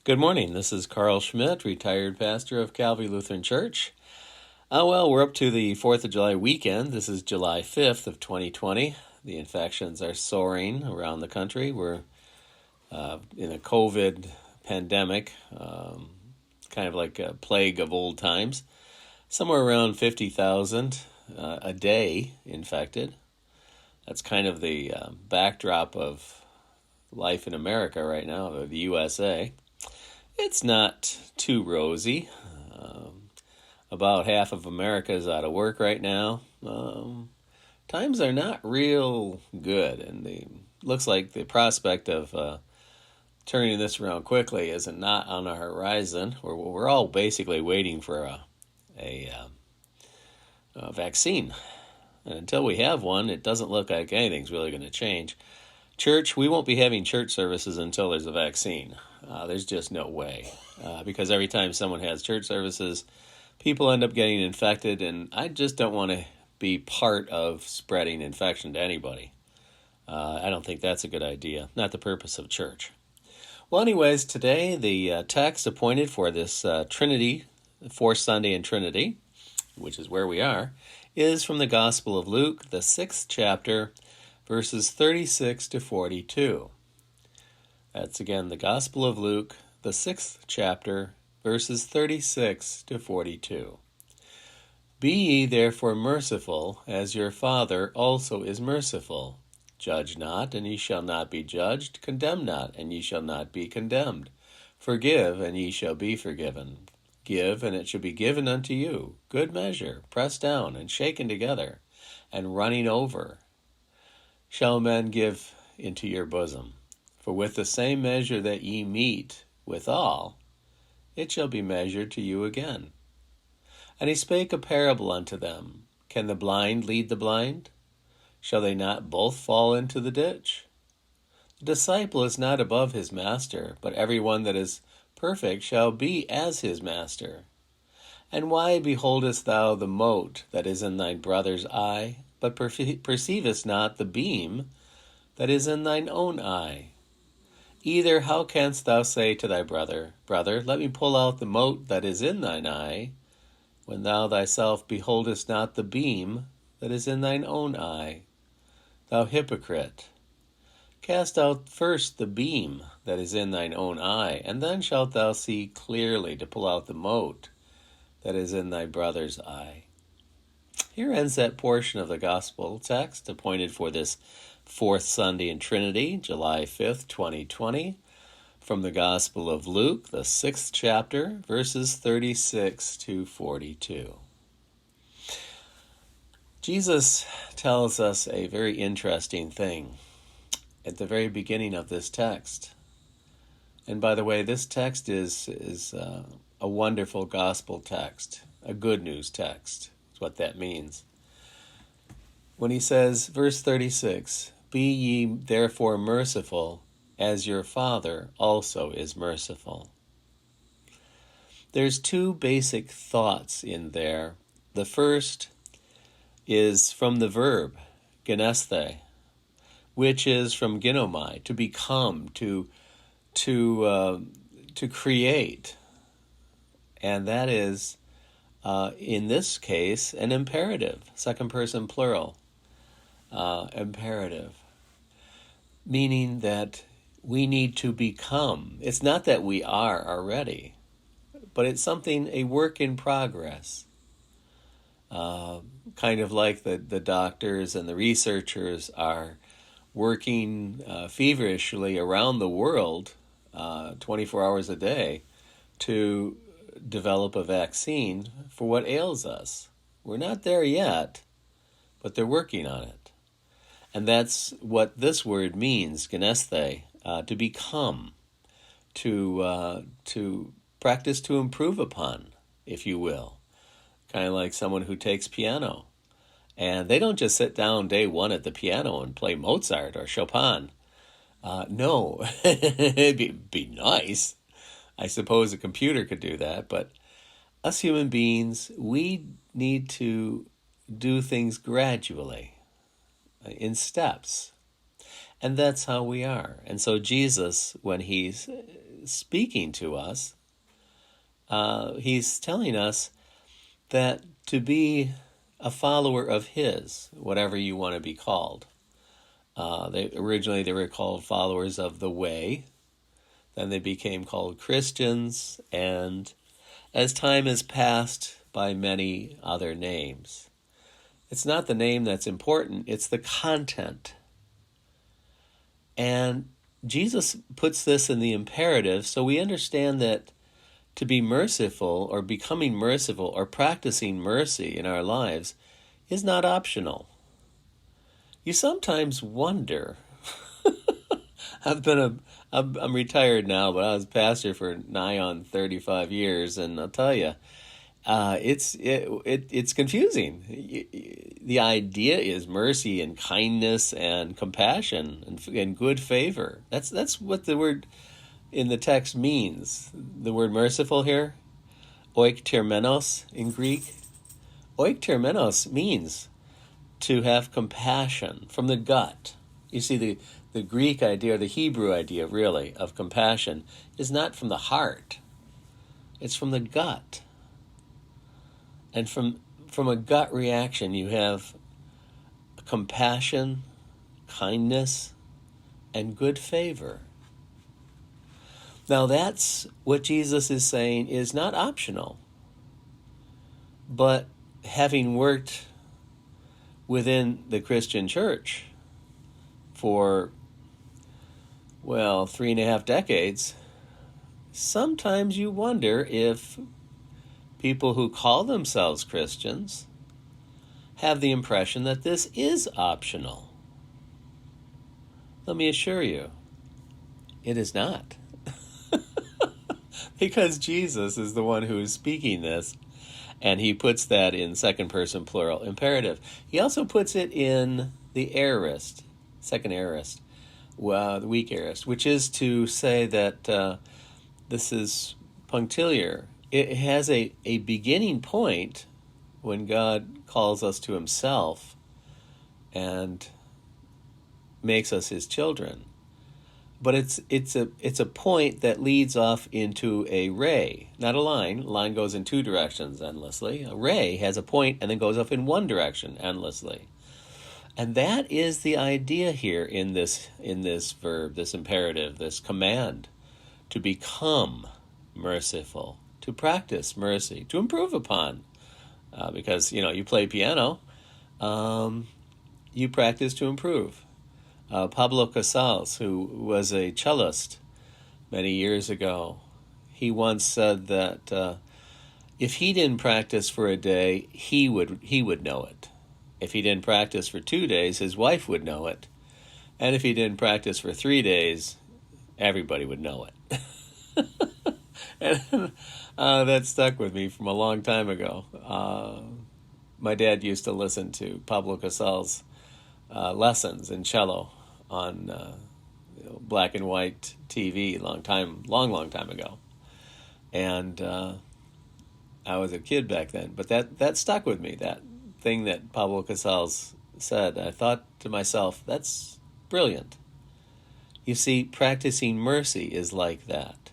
Good morning. This is Karl Schmidt, retired pastor of Calvary Lutheran Church. We're up to the 4th of July weekend. This is July 5th of 2020. The infections are soaring around the country. We're in a COVID pandemic, kind of like a plague of old times. Somewhere around 50,000 a day infected. That's kind of the backdrop of life in America right now, of the USA. It's not too rosy. About half of America is out of work right now. Times are not real good, and it looks like the prospect of turning this around quickly is not on the horizon. We're all basically waiting for a vaccine. And until we have one, it doesn't look like anything's really going to change. Church, we won't be having church services until there's a vaccine. There's just no way. Because every time someone has church services, people end up getting infected, and I just don't want to be part of spreading infection to anybody. I don't think that's a good idea. Not the purpose of church. Well, anyways, today the text appointed for this Trinity, fourth Sunday in Trinity, which is where we are, is from the Gospel of Luke, the 6th chapter, verses 36 to 42. That's again the Gospel of Luke, the 6th chapter, verses 36 to 42. Be ye therefore merciful, as your Father also is merciful. Judge not, and ye shall not be judged. Condemn not, and ye shall not be condemned. Forgive, and ye shall be forgiven. Give, and it shall be given unto you. Good measure, pressed down, and shaken together, and running over, shall men give into your bosom. For with the same measure that ye mete withal, it shall be measured to you again. And he spake a parable unto them. Can the blind lead the blind? Shall they not both fall into the ditch? The disciple is not above his master, but every one that is perfect shall be as his master. And why beholdest thou the mote that is in thy brother's eye, but perceivest not the beam that is in thine own eye? Either how canst thou say to thy brother, Brother, let me pull out the mote that is in thine eye, when thou thyself beholdest not the beam that is in thine own eye? Thou hypocrite, cast out first the beam that is in thine own eye, and then shalt thou see clearly to pull out the mote that is in thy brother's eye. Here ends that portion of the gospel text appointed for this fourth Sunday in Trinity, July 5th, 2020, from the Gospel of Luke, the 6th chapter, verses 36 to 42. Jesus tells us a very interesting thing at the very beginning of this text. And by the way, this text is a wonderful gospel text, a good news text. That's what that means. When he says, verse 36, Be ye therefore merciful, as your Father also is merciful. There's two basic thoughts in there. The first is from the verb, genesthe, which is from ginomai, to become, to create. And that is, in this case, an imperative, second person plural. Imperative, meaning that we need to become. It's not that we are already, but it's something, a work in progress. Kind of like the doctors and the researchers are working feverishly around the world 24 hours a day to develop a vaccine for what ails us. We're not there yet, but they're working on it. And that's what this word means, genesthe, to become, to practice to improve upon, if you will. Kind of like someone who takes piano. And they don't just sit down day one at the piano and play Mozart or Chopin. No, it'd be nice. I suppose a computer could do that, but us human beings, we need to do things gradually, in steps. And that's how we are. And so Jesus, when he's speaking to us. He's telling us that to be a follower of his, whatever you want to be called. Originally they were called followers of the way. Then they became called Christians, and as time has passed, by many other names. It's not the name that's important, it's the content. And Jesus puts this in the imperative, so we understand that to be merciful or becoming merciful or practicing mercy in our lives is not optional. You sometimes wonder. I'm retired now, but I was pastor for nigh on 35 years, and I'll tell you, it's confusing. The idea is mercy and kindness and compassion and good favor. That's what the word in the text means. The word merciful here, oiktermenos in Greek. Oiktermenos means to have compassion from the gut. You see, the Greek idea, or the Hebrew idea, really, of compassion is not from the heart. It's from the gut. And from a gut reaction, you have compassion, kindness, and good favor. Now that's what Jesus is saying is not optional. But having worked within the Christian church for, 3.5 decades, sometimes you wonder if people who call themselves Christians have the impression that this is optional. Let me assure you, it is not. Because Jesus is the one who is speaking this, and he puts that in second person plural imperative. He also puts it in the aorist, second aorist, the weak aorist, which is to say that this is punctiliar. It has a beginning point when God calls us to himself and makes us his children. But it's a point that leads off into a ray, not a line. A line goes in two directions endlessly. A ray has a point and then goes off in one direction endlessly. And that is the idea here in this verb, this imperative, this command, to become merciful, to practice mercy, to improve upon. Because, you play piano, you practice to improve. Pablo Casals, who was a cellist many years ago, he once said that if he didn't practice for a day, he would know it. If he didn't practice for 2 days, his wife would know it. And if he didn't practice for 3 days, everybody would know it. And that stuck with me from a long time ago. My dad used to listen to Pablo Casals' lessons in cello on black and white TV long time ago. And I was a kid back then. But that stuck with me, that thing that Pablo Casals said. I thought to myself, that's brilliant. You see, practicing mercy is like that.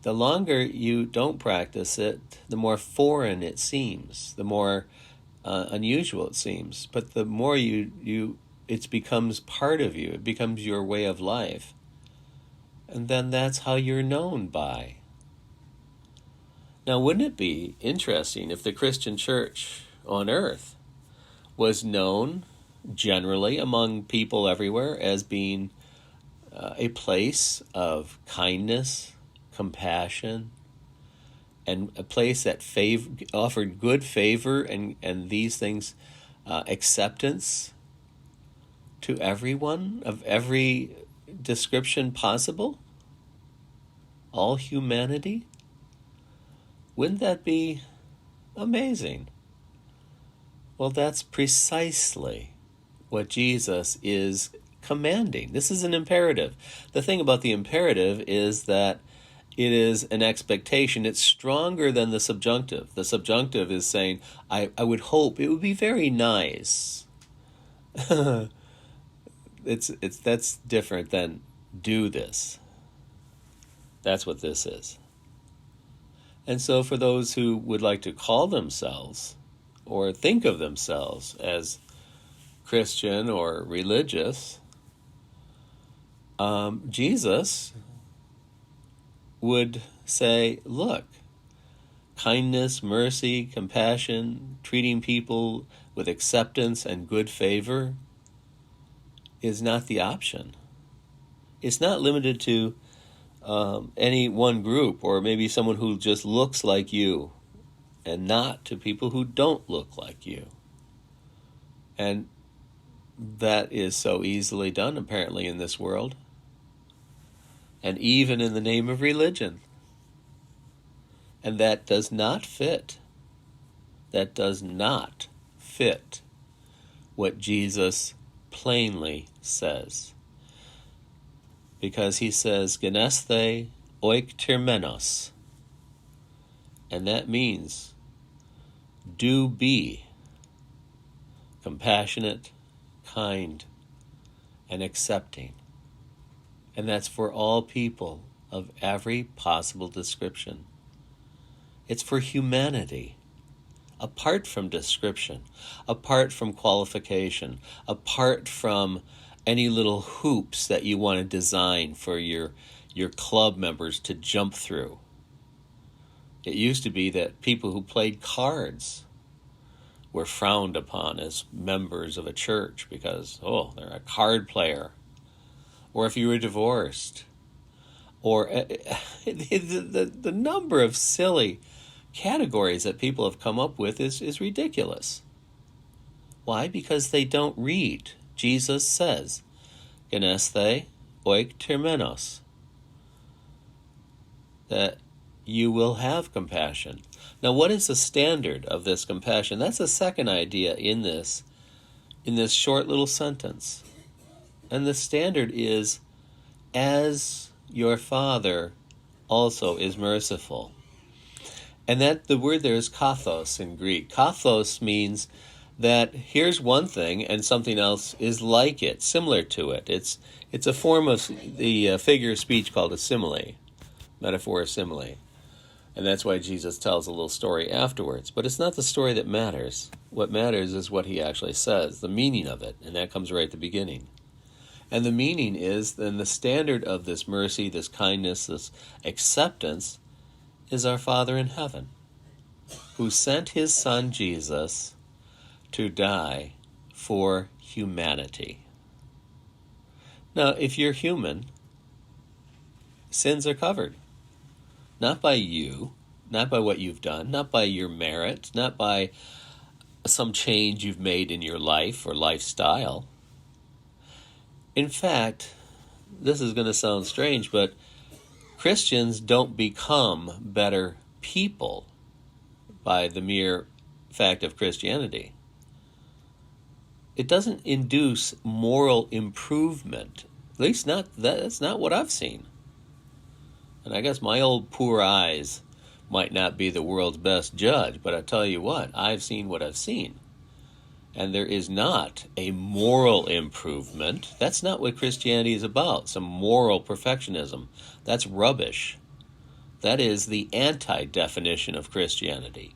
The longer you don't practice it, the more foreign it seems, the more unusual it seems. But the more it becomes part of you, it becomes your way of life. And then that's how you're known by. Now, wouldn't it be interesting if the Christian church on earth was known generally among people everywhere as being a place of kindness, compassion, and a place that offered good favor and these things, acceptance to everyone of every description possible, all humanity? Wouldn't that be amazing? Well, that's precisely what Jesus is commanding. This is an imperative. The thing about the imperative is that it is an expectation. It's stronger than the subjunctive. The subjunctive is saying, I would hope, it would be very nice. That's different than do this. That's what this is. And so for those who would like to call themselves or think of themselves as Christian or religious, Jesus would say, look, kindness, mercy, compassion, treating people with acceptance and good favor is not the option. It's not limited to any one group or maybe someone who just looks like you, and not to people who don't look like you. And that is so easily done, apparently, in this world. And even in the name of religion. And that does not fit. That does not fit what Jesus plainly says. Because he says, genesthe oiktermenos. And that means, do be compassionate, kind, and accepting. And that's for all people of every possible description. It's for humanity, apart from description, apart from qualification, apart from any little hoops that you want to design for your club members to jump through. It used to be that people who played cards were frowned upon as members of a church because, they're a card player. Or if you were divorced. Or the number of silly categories that people have come up with is ridiculous. Why? Because they don't read. Jesus says, genesthe oiktermenos, that you will have compassion. Now, what is the standard of this compassion? That's the second idea in this short little sentence. And the standard is, as your Father also is merciful. And that the word there is kathos in Greek. Kathos means that here's one thing and something else is like it, similar to it. It's a form of the figure of speech called a simile, metaphor of simile. And that's why Jesus tells a little story afterwards. But it's not the story that matters. What matters is what he actually says, the meaning of it, and that comes right at the beginning. And the meaning is, then the standard of this mercy, this kindness, this acceptance is our Father in heaven, who sent his Son Jesus to die for humanity. Now, if you're human, sins are covered. Not by you, not by what you've done, not by your merit, not by some change you've made in your life or lifestyle. In fact, this is going to sound strange, but Christians don't become better people by the mere fact of Christianity. It doesn't induce moral improvement. At least that's not what I've seen. And I guess my old poor eyes might not be the world's best judge, but I tell you what, I've seen what I've seen. And there is not a moral improvement. That's not what Christianity is about, some moral perfectionism. That's rubbish. That is the anti-definition of Christianity.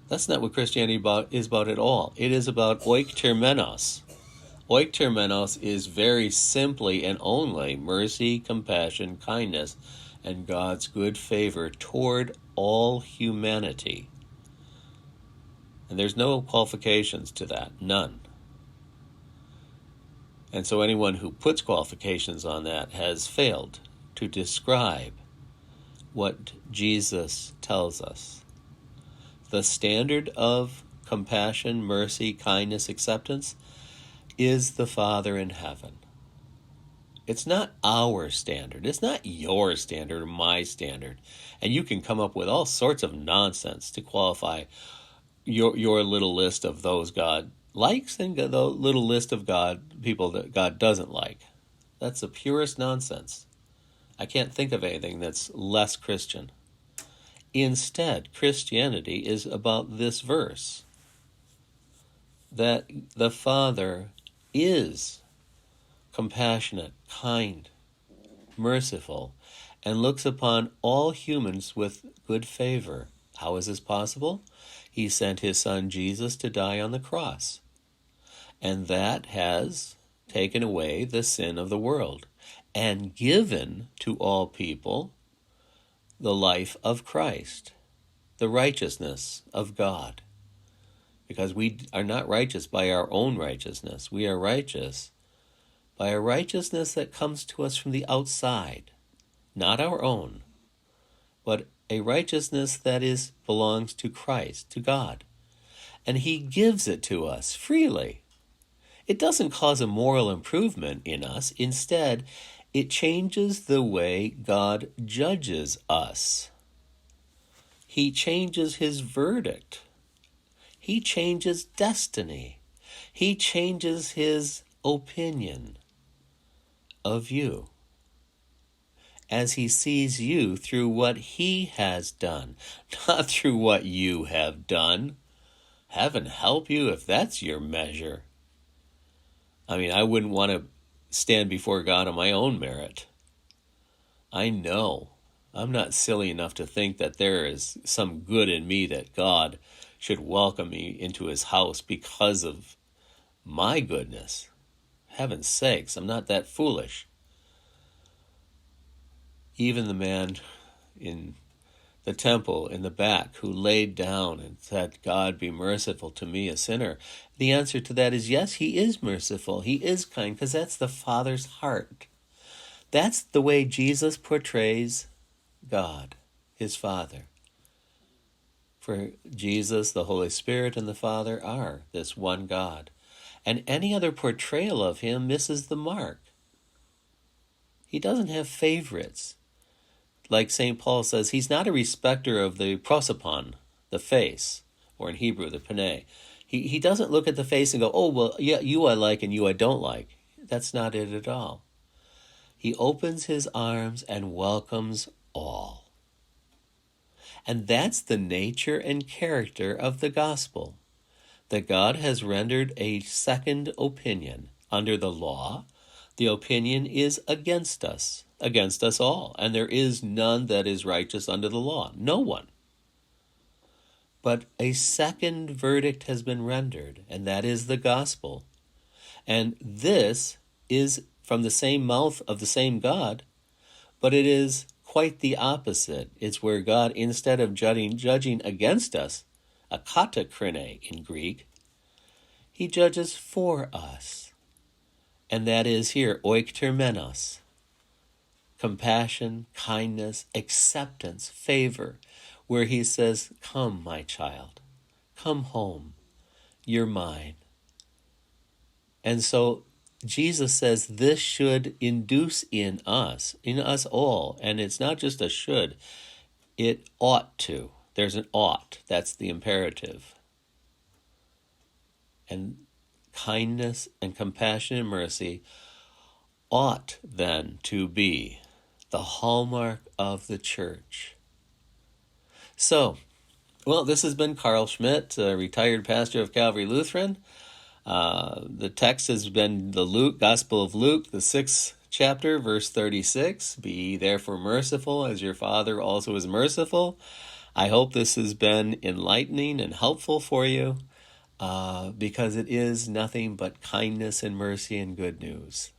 That's not what Christianity is about at all. It is about oiktermenos. Oiktermenos is very simply and only mercy, compassion, kindness, and God's good favor toward all humanity. And there's no qualifications to that, none. And so anyone who puts qualifications on that has failed to describe what Jesus tells us. The standard of compassion, mercy, kindness, acceptance is the Father in heaven. It's not our standard. It's not your standard or my standard. And you can come up with all sorts of nonsense to qualify your little list of those God likes and the little list of people that God doesn't like. That's the purest nonsense. I can't think of anything that's less Christian. Instead, Christianity is about this verse, that the Father is compassionate, kind, merciful, and looks upon all humans with good favor. How is this possible? He sent his son Jesus to die on the cross, and that has taken away the sin of the world and given to all people the life of Christ, the righteousness of God. Because we are not righteous by our own righteousness. We are righteous by a righteousness that comes to us from the outside, not our own, but a righteousness that belongs to Christ, to God. And he gives it to us freely. It doesn't cause a moral improvement in us. Instead, it changes the way God judges us. He changes his verdict. He changes destiny. He changes his opinion of you as he sees you through what he has done, not through what you have done. Heaven help you if that's your measure. I mean, I wouldn't want to stand before God on my own merit. I know I'm not silly enough to think that there is some good in me that God should welcome me into his house because of my goodness. Heaven's sakes, I'm not that foolish. Even the man in the temple in the back who laid down and said, God, be merciful to me, a sinner. The answer to that is yes, he is merciful. He is kind, because that's the Father's heart. That's the way Jesus portrays God, his Father. For Jesus, the Holy Spirit, and the Father are this one God. And any other portrayal of him misses the mark. He doesn't have favorites. Like St. Paul says, he's not a respecter of the prosopon, the face, or in Hebrew, the pene. He doesn't look at the face and go, oh, well, yeah, you I like and you I don't like. That's not it at all. He opens his arms and welcomes all. And that's the nature and character of the gospel, that God has rendered a second opinion. Under the law, the opinion is against us all, and there is none that is righteous under the law, no one. But a second verdict has been rendered, and that is the gospel. And this is from the same mouth of the same God, but it is quite the opposite. It's where God, instead of judging against us, a katakrine in Greek, he judges for us. And that is here, oiktermenos, compassion, kindness, acceptance, favor, where he says, come, my child, come home, you're mine. And so Jesus says this should induce in us all, and it's not just a should, it ought to. There's an ought, that's the imperative. And kindness and compassion and mercy ought then to be the hallmark of the church. So, well, this has been Karl Schmidt, a retired pastor of Calvary Lutheran. The text has been the Gospel of Luke, the 6th chapter, verse 36. Be ye therefore merciful, as your Father also is merciful. I hope this has been enlightening and helpful for you, because it is nothing but kindness and mercy and good news.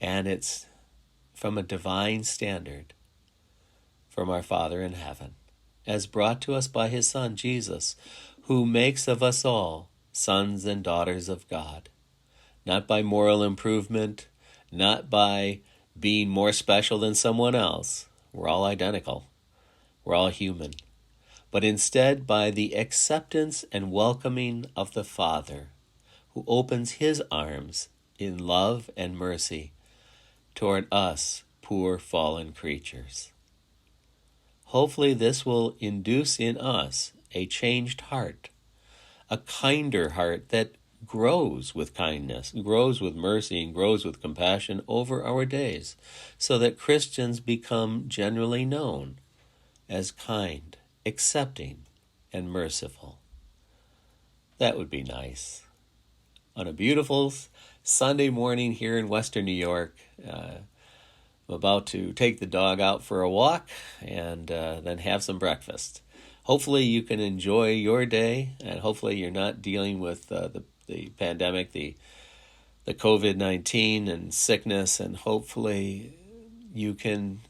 And it's from a divine standard from our Father in heaven, as brought to us by his Son, Jesus, who makes of us all sons and daughters of God, not by moral improvement, not by being more special than someone else. We're all identical. We're all human. But instead by the acceptance and welcoming of the Father, who opens his arms in love and mercy toward us, poor fallen creatures. Hopefully this will induce in us a changed heart, a kinder heart that grows with kindness, grows with mercy, and grows with compassion over our days, so that Christians become generally known as kind, accepting, and merciful. That would be nice. On a beautiful Sunday morning here in Western New York, I'm about to take the dog out for a walk and then have some breakfast. Hopefully you can enjoy your day, and hopefully you're not dealing with the pandemic, the COVID-19 and sickness, and hopefully you can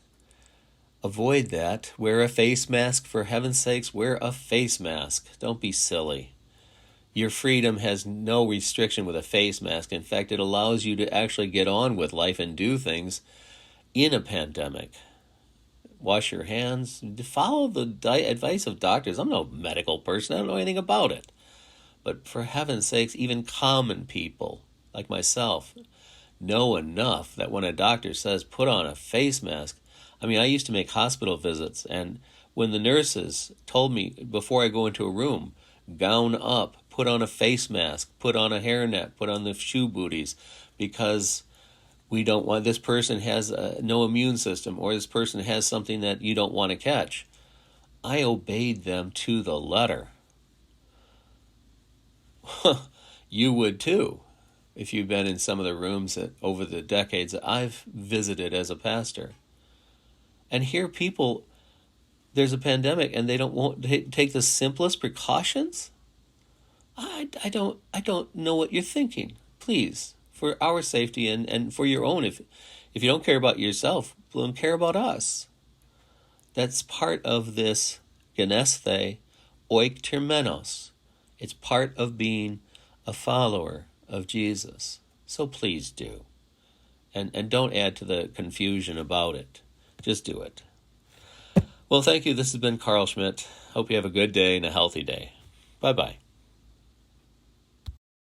avoid that. Wear a face mask, for heaven's sakes, wear a face mask. Don't be silly. Your freedom has no restriction with a face mask. In fact, it allows you to actually get on with life and do things in a pandemic. Wash your hands. Follow the advice of doctors. I'm no medical person. I don't know anything about it. But for heaven's sakes, even common people like myself know enough that when a doctor says put on a face mask, I mean, I used to make hospital visits, and when the nurses told me before I go into a room, gown up, put on a face mask, put on a hairnet, put on the shoe booties, because we don't want, this person has no immune system, or this person has something that you don't want to catch. I obeyed them to the letter. You would too, if you've been in some of the rooms that over the decades that I've visited as a pastor. And here people, there's a pandemic and they don't want to take the simplest precautions? I don't know what you're thinking. Please, for our safety and for your own, if you don't care about yourself, don't care about us. That's part of this genesthe oiktermenos. It's part of being a follower of Jesus. So please do. And don't add to the confusion about it. Just do it. Well, thank you. This has been Karl Schmidt. Hope you have a good day and a healthy day. Bye-bye.